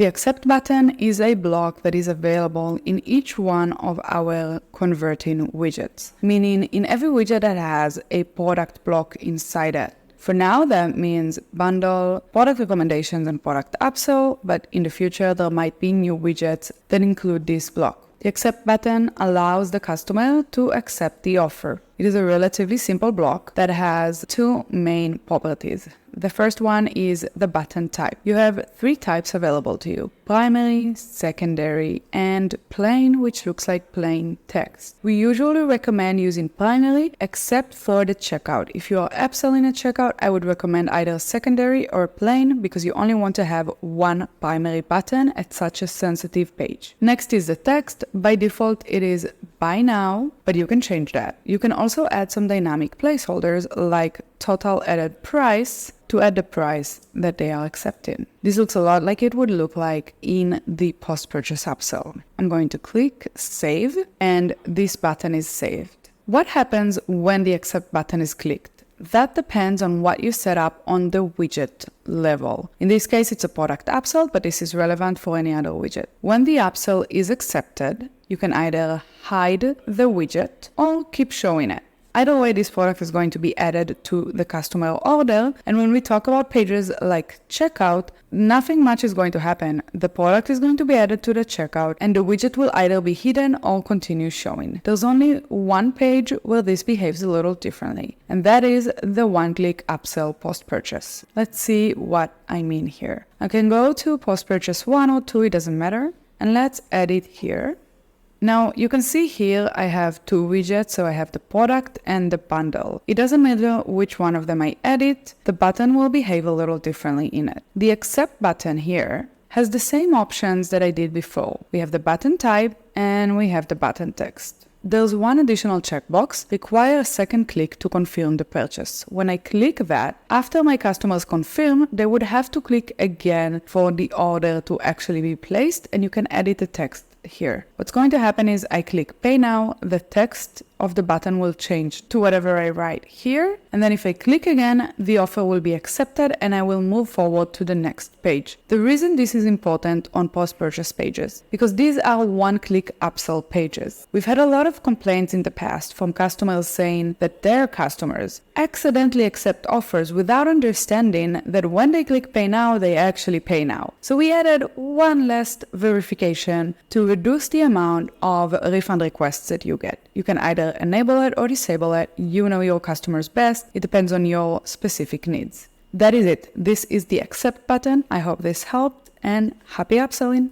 The accept button is a block that is available in each one of our converting widgets, meaning in every widget that has a product block inside it. For now, that means bundle, product recommendations, and product upsell, but in the future, there might be new widgets that include this block. The accept button allows the customer to accept the offer. It is a relatively simple block that has two main properties. The first one is the button type. You have three types available to you: primary, secondary, and plain, which looks like plain text. We usually recommend using primary except for the checkout. If you are upselling a checkout, I would recommend either secondary or plain because you only want to have one primary button at such a sensitive page. Next is the text. By default, it is buy now, but you can change that. You can also add some dynamic placeholders like total added price to add the price that they are accepting. This looks a lot like it would look like in the post-purchase upsell. I'm going to click save, and this button is saved. What happens when the accept button is clicked? That depends on what you set up on the widget level. In this case, it's a product upsell, but this is relevant for any other widget. When the upsell is accepted, you can either hide the widget or keep showing it. Either way, this product is going to be added to the customer order. And when we talk about pages like checkout, nothing much is going to happen. The product is going to be added to the checkout and the widget will either be hidden or continue showing. There's only one page where this behaves a little differently, and that is the one-click upsell post-purchase. Let's see what I mean here. I can go to post-purchase 1 or 2, it doesn't matter, and let's add it here. Now, you can see here I have two widgets, so I have the product and the bundle. It doesn't matter which one of them I edit, the button will behave a little differently in it. The accept button here has the same options that I did before. We have the button type and we have the button text. There's one additional checkbox, require a second click to confirm the purchase. When I click that, after my customers confirm, they would have to click again for the order to actually be placed, and you can edit the text here. What's going to happen is I click pay now, the text of the button will change to whatever I write here, and then if I click again, the offer will be accepted and I will move forward to the next page. The reason this is important on post-purchase pages, because these are one-click upsell pages. We've had a lot of complaints in the past from customers saying that their customers accidentally accept offers without understanding that when they click pay now, they actually pay now. So we added one last verification to reduce the amount of refund requests that you get. You can either enable it or disable it. You know your customers best. It depends on your specific needs. That is it. This is the accept button. I hope this helped, and happy upselling.